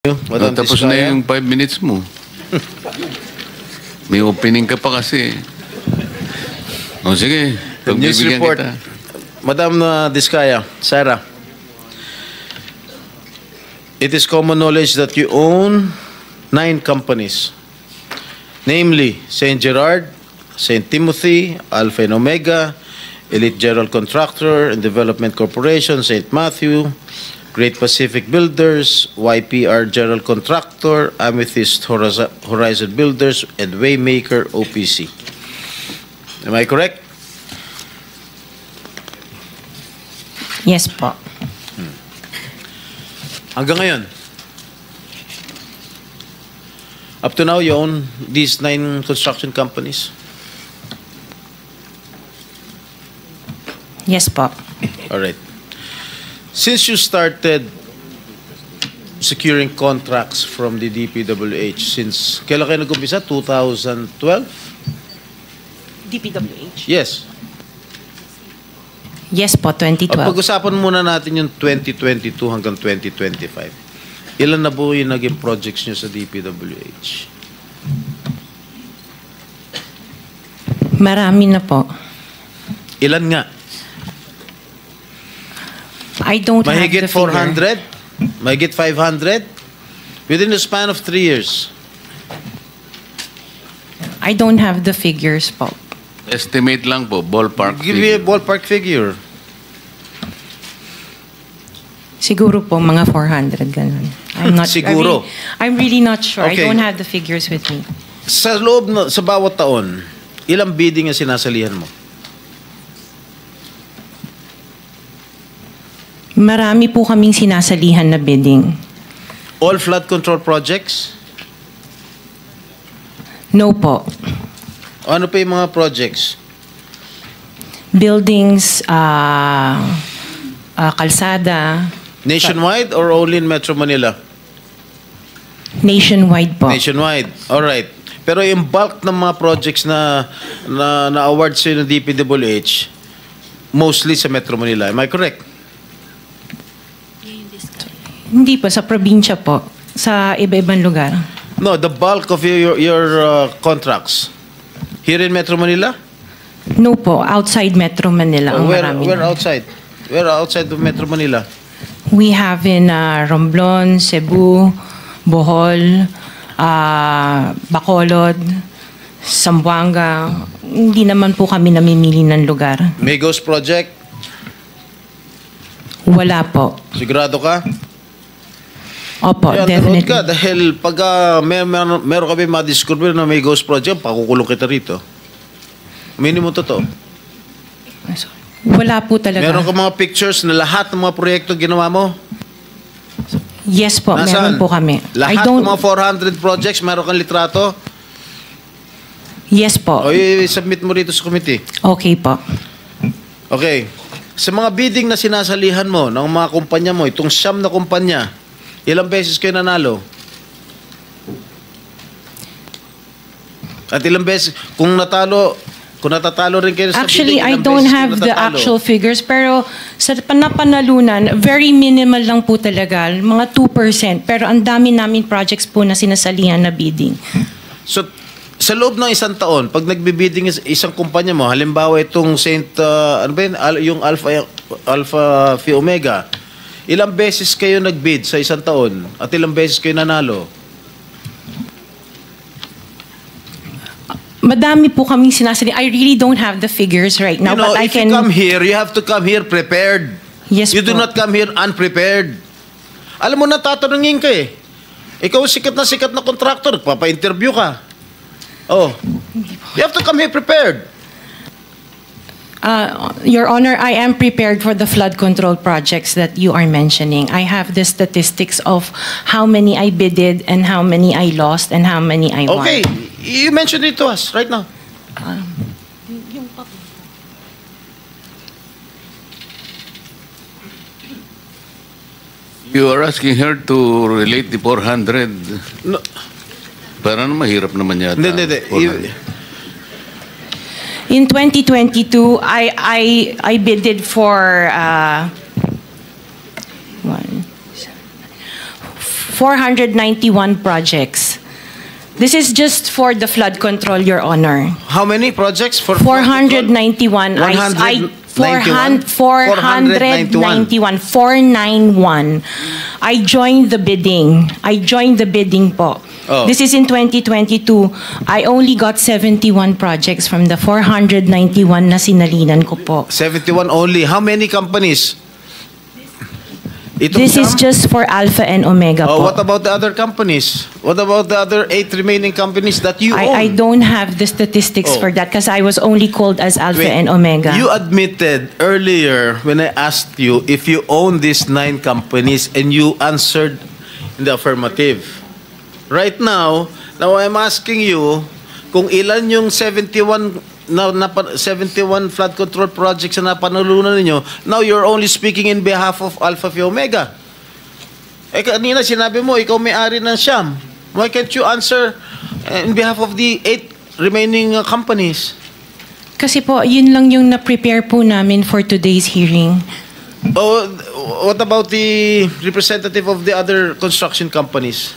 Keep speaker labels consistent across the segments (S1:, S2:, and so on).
S1: Madam
S2: Tapos na yung 5 minutes mo. May opening ka pa kasi. O sige,
S1: The news
S2: pagbibigyan
S1: report.
S2: kita.
S1: Madam Diskaya, Sarah. It is common knowledge that you own 9 companies. Namely, St. Gerard, St. Timothy, Alpha and Omega, Elite General Contractor and Development Corporation, St. Matthew, Great Pacific Builders, YPR General Contractor, Amethyst Horizon Builders, and Waymaker OPC. Am I correct?
S3: Yes po.
S1: Hanggang ngayon, up to now, you own these 9 construction companies?
S3: Yes po.
S1: All right. Since you started securing contracts from the DPWH, since kailan kayo nag-umpisa? 2012?
S3: DPWH?
S1: Yes.
S3: Yes po, 2012.
S1: Pag-usapan muna natin yung 2022 hanggang 2025. Ilan na po yung naging projects nyo sa DPWH?
S3: Marami na po.
S1: Ilan nga?
S3: I don't have
S1: Mahigit
S3: the figure.
S1: 400? Mahigit 500? Within the span of 3 years.
S3: I don't have the figures po.
S2: Estimate lang po, ballpark.
S1: Give me a
S2: figure.
S1: ballpark figure.
S3: Siguro po mga 400 ganun. I'm not
S1: Siguro.
S3: I'm really not sure.
S1: Okay.
S3: I don't have the figures with me.
S1: Sa loob, sa bawat taon, ilang bidding ang sinasalihan mo?
S3: Marami po kaming sinasalihan na bidding.
S1: All flood control projects?
S3: No po.
S1: Ano pa yung mga projects?
S3: Buildings, kalsada,
S1: Nationwide or only in Metro Manila?
S3: nationwide po.
S1: Nationwide. All right. Pero yung bulk ng mga projects na award sa ng DPWH, mostly sa Metro Manila. Am I correct?
S3: Hindi po, sa probinsya po. Sa iba-ibang lugar.
S1: No, the bulk of your contracts. Here in Metro Manila?
S3: No po, outside Metro Manila ang marami.
S1: Where outside? Where outside of Metro Manila?
S3: We have in Romblon, Cebu, Bohol, Bacolod, Zamboanga. Hindi naman po kami namimili ng lugar.
S1: Migos Project?
S3: Wala po.
S1: Sigurado ka?
S3: Opo,
S1: Kaya
S3: definitely.
S1: ka dahil pag meron kami ma-discover na may ghost project, pakukulong kita rito. Minimum totoo.
S3: Wala po talaga.
S1: Meron ka mga pictures na lahat ng mga proyekto ginawa mo?
S3: Yes po,
S1: Nasaan?
S3: meron po kami.
S1: Lahat ng mga 400 projects, meron kang litrato?
S3: Yes po.
S1: O i-submit mo rito sa committee.
S3: Okay po.
S1: Okay. Sa mga bidding na sinasalihan mo ng mga kumpanya mo, itong 9 na kumpanya, ilang beses kayo nanalo? At ilang beses, kung natatalo rin kayo sa
S3: Actually,
S1: bidding,
S3: I
S1: ilang
S3: don't
S1: beses
S3: have
S1: kayo
S3: the
S1: natatalo?
S3: actual figures, pero sa napanalunan, very minimal lang po talaga, mga 2%. Pero ang dami namin projects po na sinasalihan na bidding.
S1: So, sa loob ng isang taon, pag nagbibidding isang kumpanya mo, halimbawa itong ano ba yun? Yung Alpha Phi Omega, ilang beses kayo nagbid sa isang taon at ilang beses kayo nanalo?
S3: Madami po kaming sinasali. I really don't have the figures right now,
S1: You know,
S3: but I
S1: if
S3: can...
S1: you come here, you have to come here prepared.
S3: Yes
S1: You do
S3: po.
S1: not come here unprepared. Alam mo na, tatanungin ka eh. Ikaw sikat na contractor, papa-interview ka. Oh. You have to come here prepared.
S3: Your Honor, I am prepared for the flood control projects that you are mentioning. I have the statistics of how many I bidded and how many I lost and how many I won.
S1: Okay, you mentioned it to us right now.
S2: You are asking her to relate the 400.
S1: No,
S2: Parang mahirap naman yata.
S1: hindi.
S2: 400.
S3: In 2022, I bidded for 491 projects. This is just for the flood control, Your Honor.
S1: How many projects for
S3: 491. 491. 491. I joined the bidding. Po.
S1: Oh.
S3: This is in 2022. I only got 71 projects from the 491 na sinalinan ko po.
S1: 71 only. How many companies? Itong
S3: This is
S1: Sham?
S3: just for Alpha and Omega
S1: Oh,
S3: po.
S1: what about the other companies? What about the other 8 remaining companies that you own?
S3: I don't have the statistics
S1: Oh.
S3: for that because I was only called as Alpha
S1: Wait,
S3: and Omega.
S1: You admitted earlier when I asked you if you own these 9 companies and you answered in the affirmative. Right now I'm asking you kung ilan yung 71 flood control projects na napanalunan ninyo. Now you're only speaking in behalf of Alpha Phi Omega. Eh kanina sinabi mo ikaw may-ari ng Sham. Why can't you answer in behalf of the 8 remaining companies?
S3: Kasi po, yun lang yung na-prepare po namin for today's hearing.
S1: Oh, what about the representative of the other construction companies?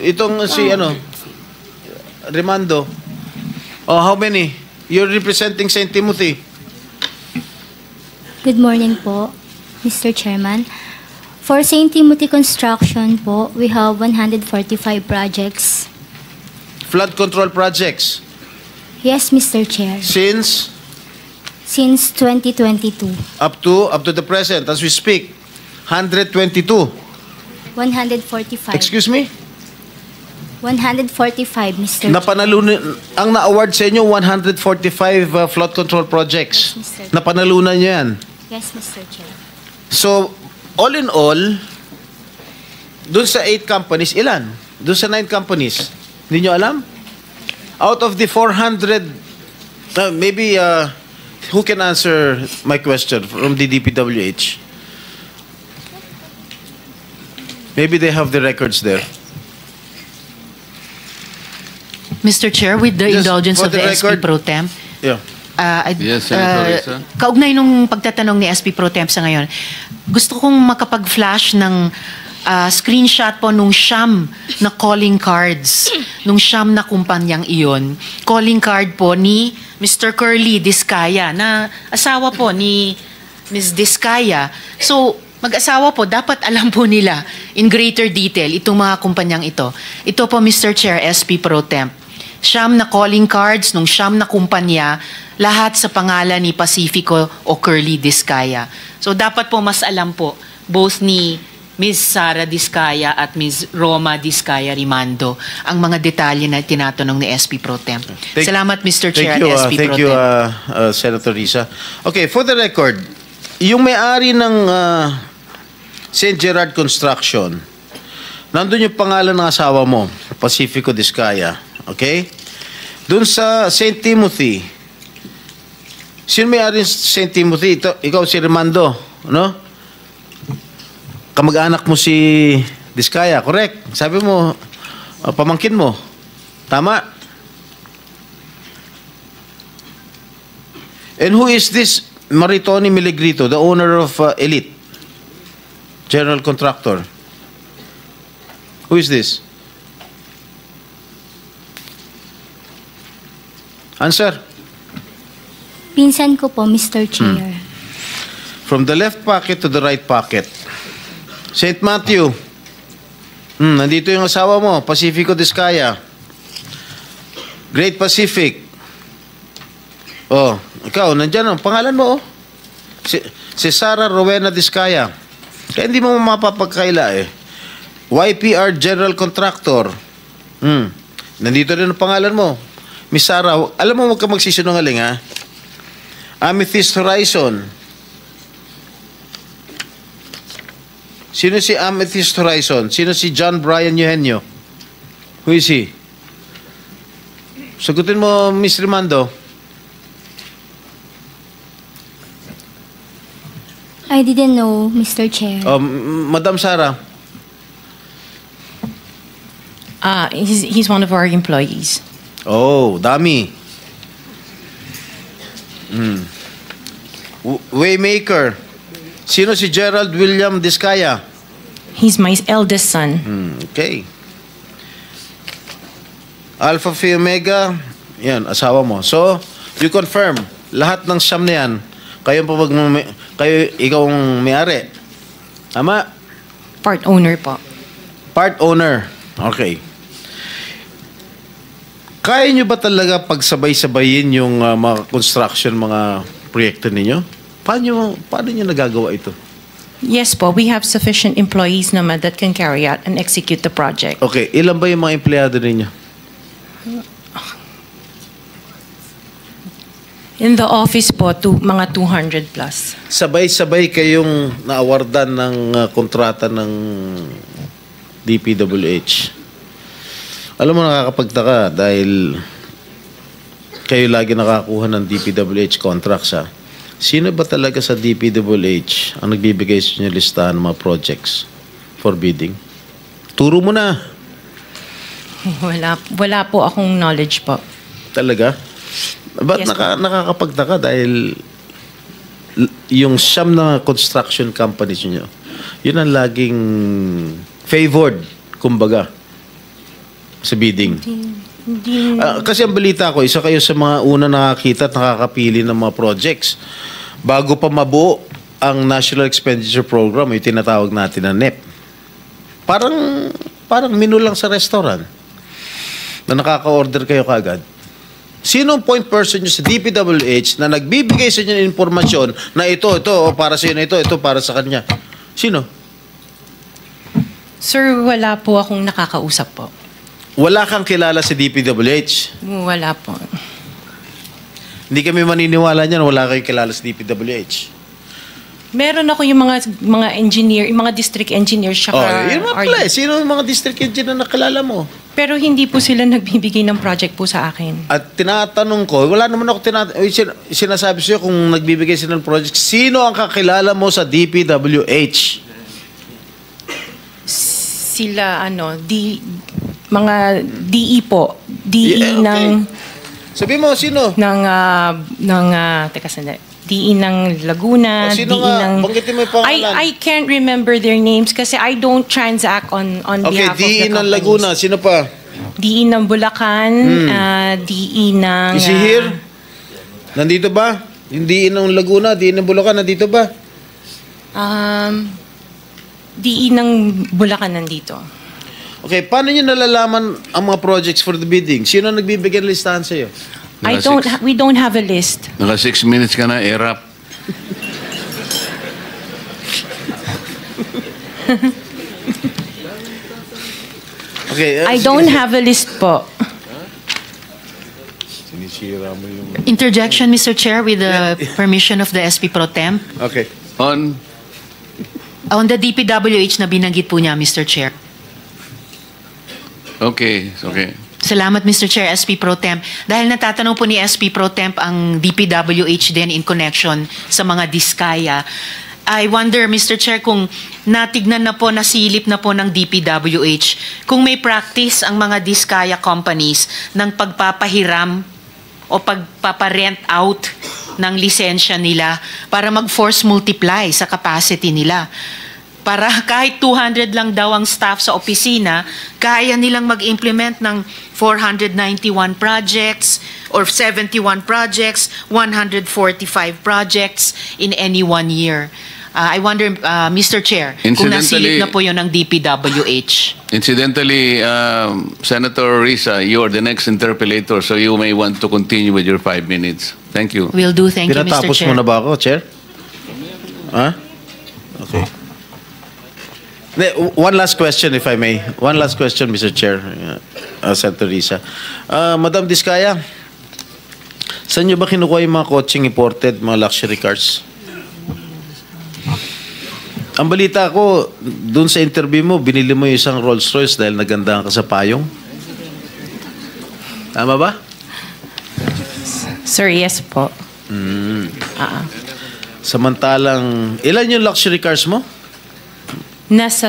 S1: Itong si Remando. Oh, how many? You're representing St. Timothy.
S4: Good morning po, Mr. Chairman. For St. Timothy Construction po, we have 145 projects.
S1: Flood control projects.
S4: Yes, Mr. Chair.
S1: Since
S4: Since 2022.
S1: up to the present as we speak, 122.
S4: 145.
S1: Excuse me?
S4: 145, Mr. Chair.
S1: Napanalunan ang na-award sa inyo 145 flood control projects.
S4: Yes, Mr.
S1: Napanalunan niyo yan.
S4: Yes, Mr. Chair.
S1: So, all in all, dun sa 8 companies, ilan? Dun sa 9 companies, hindi nyo alam? Out of the 400, maybe, who can answer my question from the DPWH? Maybe they have the records there.
S5: Mr. Chair, with the
S1: Just
S5: indulgence
S1: for
S5: of the
S1: the
S5: SP
S1: record-
S5: Pro Temp,
S1: Yeah.
S2: Yes, Senator Risa.
S5: kaugnay nung pagtatanong ni SP Pro Temp sa ngayon, gusto kong makapag-flash ng screenshot po nung Sham na calling cards, nung Sham na kumpanyang iyon. Calling card po ni Mr. Curly Discaya, na asawa po ni Ms. Discaya. So, mag-asawa po, dapat alam po nila in greater detail itong mga kumpanyang ito. Ito po, Mr. Chair, SP Pro Temp. Siyam na calling cards nung siyam na kumpanya, lahat sa pangalan ni Pacifico o Curly Discaya. So dapat po mas alam po both ni Ms. Sara Discaya at Ms. Roma Discaya Rimando ang mga detalye na tinatanong ni SP Pro Temp. Salamat, Mr. Chair at SP Pro
S1: Thank you,
S5: Temp.
S1: Senator Risa. Okay, for the record, yung may-ari ng St. Gerard Construction, nandun yung pangalan ng asawa mo, Pacifico Discaya. Okay? Doon sa St. Timothy, sino may-ari ng St. Timothy? Ikaw si Remando, no? Kamag-anak mo si Discaya, correct? Sabi mo, pamangkin mo. Tama? And who is this Maritoni Miligrito, the owner of Elite General Contractor? Who is this? Answer.
S4: Pinsan ko po, Mr. Chair.
S1: From the left pocket to the right pocket. St. Matthew. Nandito yung asawa mo, Pacifico Discaya. Great Pacific. Oh, ikaw, nandyan ang pangalan mo, oh. Si Sara Rowena Discaya. Kaya hindi mo mapapagkaila, eh. YPR General Contractor. Nandito rin ang pangalan mo. Miss Sara, alam mo, huwag ka magsisinungaling, ha? Amethyst Horizon. Sino si Amethyst Horizon? Sino si John Brian Eugenio? Who is he? Sagutin mo, Miss Rimando.
S4: I didn't know, Mr. Chair.
S1: Madam Sara.
S3: He's one of our employees.
S1: Oh, dami. Waymaker. Sino si Gerald William Discaya?
S3: He's my eldest son.
S1: Okay. Alpha Phi Omega, yan, asawa mo. So, you confirm, lahat ng siyam na yan, ikaw ang may-ari. Tama?
S3: Part owner po.
S1: Part owner. Okay. Kaya nyo ba talaga pagsabay-sabayin yung mga construction, mga proyekto ninyo? Paano nyo nagagawa ito?
S3: Yes po, we have sufficient employees naman that can carry out and execute the project.
S1: Okay, ilan ba yung mga empleyado ninyo?
S3: In the office po, mga 200 plus.
S1: Sabay-sabay kayong naawardan ng kontrata ng DPWH. Alam mo, nakakapagtaka dahil kayo lagi nakakuha ng DPWH contracts, ha? Sino ba talaga sa DPWH ang nagbibigay sa inyo listahan ng mga projects for bidding? Turo mo na.
S3: Wala po akong knowledge po.
S1: Talaga? Ba't
S3: Yes,
S1: nakakapagtaka dahil yung siyam na construction companies nyo, yun ang laging favored, kumbaga, sa bidding. Kasi ang balita ko, isa kayo sa mga una nakakita at nakakapili ng mga projects. Bago pa mabuo ang National Expenditure Program, yung tinatawag natin na NEP. Parang menu lang sa restaurant na nakaka-order kayo kagad. Sino ang point person nyo sa DPWH na nagbibigay sa inyo ng informasyon na ito, para sa inyo, ito para sa kanya? Sino?
S3: Sir, wala po akong nakakausap po.
S1: Wala kang kilala sa DPWH?
S3: Wala po.
S1: Hindi kami maniniwala niyan, wala kayong kilala sa DPWH.
S3: Meron ako yung mga engineer, yung mga district engineers siya.
S1: Yun mga pala. Sino yung mga district engineer na nakilala mo?
S3: Pero hindi po sila nagbibigay ng project po sa akin.
S1: At tinatanong ko, wala naman ako sinasabi sa'yo kung nagbibigay sila ng project, sino ang kakilala mo sa DPWH?
S3: Sila, mga DE po. DE ng...
S1: Sabi mo, sino?
S3: Teka sandali. DE ng Laguna,
S1: Sino
S3: DE
S1: nga?
S3: ng...
S1: Banggitin mo yung pangalan.
S3: I can't remember their names kasi I don't transact on
S1: Okay,
S3: behalf of the
S1: DE ng
S3: companies.
S1: Laguna. Sino pa?
S3: DE ng Bulacan, DE ng...
S1: Is he here? Nandito ba? Yung DE ng Laguna, DE ng Bulacan, nandito ba?
S3: DE ng Bulacan nandito.
S1: Okay, paano nyo nalalaman ang mga projects for the bidding? Sino ang nagbibigay ng listahan sa'yo?
S3: We don't have a list.
S2: Naka 6 minutes ka na, erap.
S1: Okay.
S3: I don't have a list po.
S1: Sinisira mo yung...
S5: Interjection, Mr. Chair, with the permission of the SP Pro Temp.
S1: Okay.
S5: On the DPWH na binanggit po niya, Mr. Chair.
S2: Okay.
S5: Salamat, Mr. Chair, SP Pro Temp. Dahil natatanong po ni SP Pro Temp ang DPWH din in connection sa mga diskaya. I wonder, Mr. Chair, kung natignan na po, nasilip na po ng DPWH, kung may practice ang mga diskaya companies ng pagpapahiram o pagpaparent out ng lisensya nila para mag-force multiply sa capacity nila. Para kahit 200 lang daw ang staff sa opisina, kaya nilang mag-implement ng 491 projects or 71 projects, 145 projects in any 1 year. I wonder, Mr. Chair, kung nasilip na po yun ng DPWH.
S2: Incidentally, Senator Risa, you are the next interpellator, so you may want to continue with your 5 minutes. Thank you.
S5: Will do. Thank you, Mr.
S1: Pinatapos
S5: Chair.
S1: mo na ba ako, Chair? Ha? Okay. One last question, if I may. One last question, Mr. Chair, Senator Risa. Madam Diskaya, saan nyo ba kinukuha yung mga coaching imported, mga luxury cars? Ang balita ko, dun sa interview mo, binili mo yung isang Rolls Royce dahil nagandahan ka sa payong. Tama ba?
S3: Sir, yes po.
S1: Samantalang, ilan yung luxury cars mo?
S3: Nasa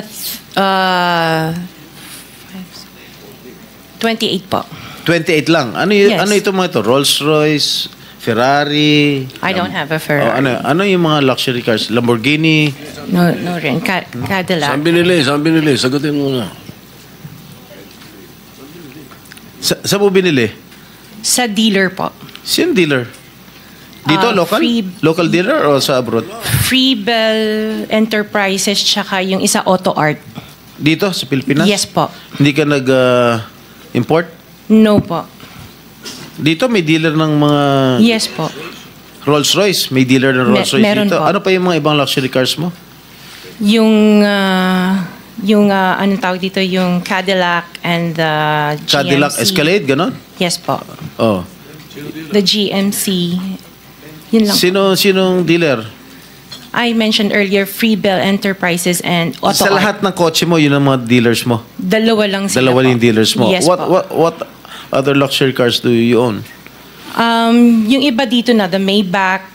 S3: 28 po.
S1: 28 lang. Ano
S3: Yes.
S1: ito mga ito? Rolls Royce, Ferrari?
S3: I don't have a
S1: Oh,
S3: Ferrari.
S1: ano yung mga luxury cars? Lamborghini?
S3: No, no rin. Cadillac.
S6: Saan binili? Sagutin mo na.
S1: Saan mo binili?
S3: Sa dealer po.
S1: Sino dealer? Dito, local? Local dealer o sa abroad?
S3: Freebell Enterprises tsaka yung isa Auto Art.
S1: Dito, sa Pilipinas?
S3: Yes po.
S1: Hindi ka nag-import?
S3: No po.
S1: Dito, may dealer ng mga
S3: Yes po.
S1: Rolls-Royce. May dealer ng Rolls-Royce
S3: meron
S1: dito.
S3: po.
S1: Ano pa yung mga ibang luxury cars mo?
S3: Yung anong tawag dito, yung Cadillac and the GMC.
S1: Cadillac Escalade, ganon?
S3: Yes po.
S1: Oh.
S3: The GMC. Yun lang.
S1: Sinong dealer?
S3: I mentioned earlier Freebell Enterprises and Auto
S1: Sa
S3: Art.
S1: lahat ng kotse mo, yun ang mga dealers mo?
S3: Dalawa lang sila
S1: Dalawa
S3: po.
S1: yung dealers mo?
S3: Yes po.
S1: What other luxury cars do you own?
S3: Yung iba dito na, the Maybach.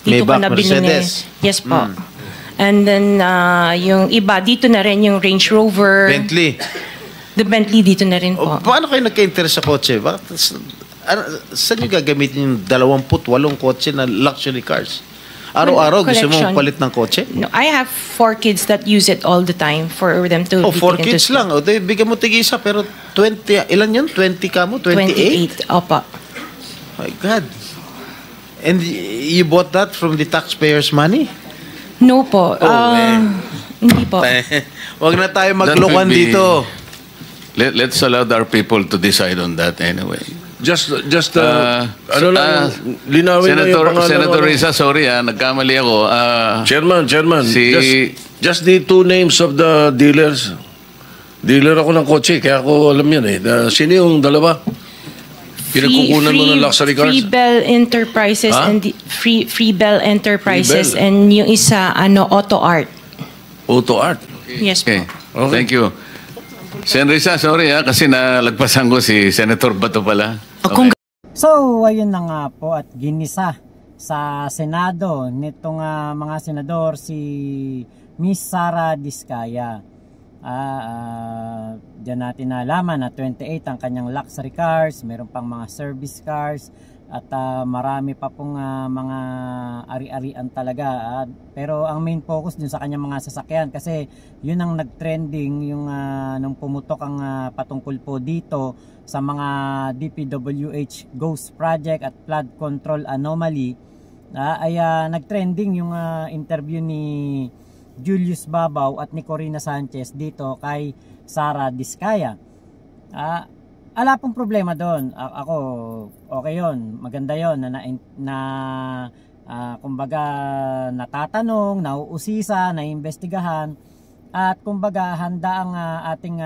S3: Dito ko
S1: Maybach,
S3: na binili.
S1: Mercedes.
S3: Yes po. And then, yung iba, dito na rin yung Range Rover.
S1: Bentley.
S3: The Bentley dito na rin po.
S1: O, paano kayo nagka-interest sa kotse? Saan nyo gagamitin yung 28 kotse na luxury cars? Araw-araw gusto mo
S3: Collection.
S1: palit ng kotse?
S3: No, I have 4 kids that use it all the time for them to
S1: Oh,
S3: be
S1: 4
S3: taken to
S1: kids
S3: school.
S1: lang. O, bigyan mo tig-isa, pero 20, ilan yun? 20 ka mo? 28?
S3: 28. Opo.
S1: My God. And you bought that from the taxpayers' money?
S3: No po. Hindi po.
S1: Wag na tayo
S2: That
S1: maglokan
S2: will be-
S1: dito.
S2: Let's allow our people to decide on that anyway.
S6: Just linawin na yung pangalan.
S2: Senator Risa, sorry nagkamali ako.
S6: Chairman,
S2: Si-
S6: just the 2 names of the dealers. Dealer ako ng kotse, kaya ako alam yan eh. Sino yung dalawa? Pinagkukunan mo ng luxury cars?
S3: Freebell Enterprises
S6: Ha?
S3: and Freebell Enterprises
S6: Freebell.
S3: and yung isa Auto Art.
S6: Auto Art.
S3: Yes po.
S2: Okay. Thank you. Sen Risa, sorry kasi nalagpasan ko si Senator Bato pala. Okay.
S7: So, ayun na nga po at ginisa sa Senado nitong mga senador si Miss Sara Diskaya. Diyan natin nalaman na 28 ang kanyang luxury cars, meron pang mga service cars at marami pa pong mga ari-arian talaga. Pero ang main focus dun sa kanyang mga sasakyan kasi yun ang nag-trending yung nung pumutok ang patungkol po dito sa mga DPWH Ghost Project at Flood Control Anomaly ay nag-trending yung interview ni Julius Babaw at ni Corina Sanchez dito kay Sara Diskaya. Ala pong problema doon. Ako, okay yun. Maganda yun kumbaga natatanong, nauusisa, naimbestigahan at kumbaga handa ang ating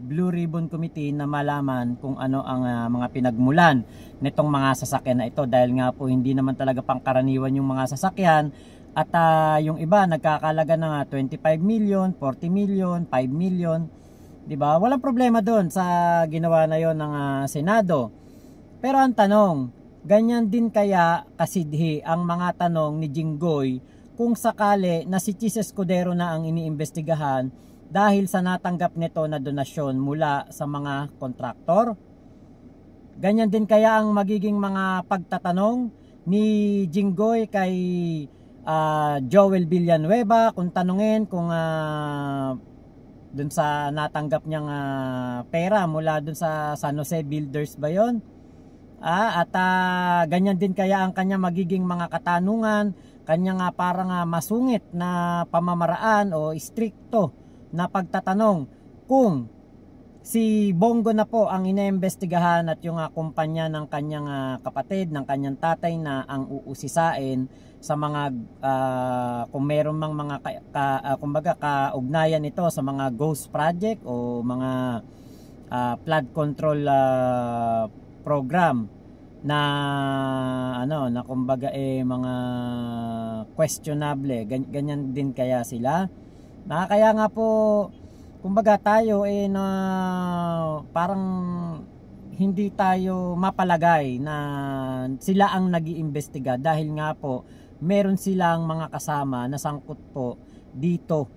S7: Blue Ribbon Committee na malaman kung ano ang mga pinagmulan nitong mga sasakyan na ito dahil nga po hindi naman talaga pangkaraniwan yung mga sasakyan. At yung iba nagkakalaga ng 25 million, 40 million, 5 million. 'Di ba? Walang problema doon sa ginawa na 'yon ng Senado. Pero ang tanong, ganyan din kaya kasidhi ang mga tanong ni Jinggoy kung sakali na si Chis Escudero na ang iniimbestigahan dahil sa natanggap nito na donasyon mula sa mga kontraktor? Ganyan din kaya ang magiging mga pagtatanong ni Jinggoy kay Joel Villanueva kung tanungin kung dun sa natanggap niyang pera mula dun sa San Jose Builders ba yun? At ganyan din kaya ang kanya magiging mga katanungan, kanyang parang masungit na pamamaraan o strikto na pagtatanong kung si Bongo na po ang iniimbestigahan at yung kumpanya ng kanyang kapatid, ng kanyang tatay na ang uusisain sa mga kung meron mang mga kumbaga kaugnayan nito sa mga ghost project o mga flood control program na na kumbaga mga questionable. Ganyan din kaya sila. Kaya nga po kumbaga tayo na parang hindi tayo mapalagay na sila ang nag-iimbestiga dahil nga po meron silang mga kasama na sangkot po dito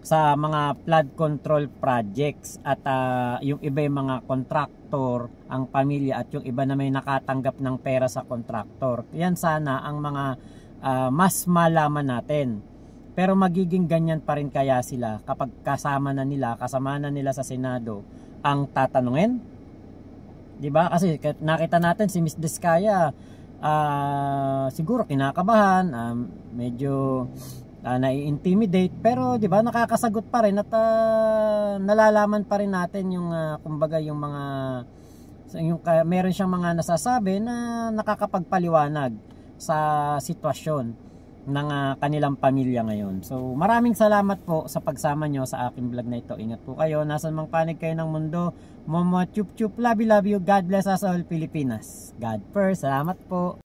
S7: sa mga flood control projects at yung iba yung mga kontraktor, ang pamilya, at yung iba na may nakatanggap ng pera sa kontraktor. Yan sana ang mga mas malaman natin. Pero magiging ganyan pa rin kaya sila kapag kasama na nila sa Senado ang tatanungin? 'Di ba? Kasi nakita natin si Ms. Diskaya, siguro kinakabahan, medyo nai-intimidate, pero 'di ba nakakasagot pa rin at nalalaman pa rin natin yung kumbaga yung mga meron siyang mga nasasabi na nakakapagpaliwanag sa sitwasyon ng kanilang pamilya ngayon. So maraming salamat po sa pagsama nyo sa aking vlog na ito. Ingat po kayo, nasan mang panig kayo ng mundo. Momo chup chup, love you, God bless us all, Pilipinas. God first. Salamat po.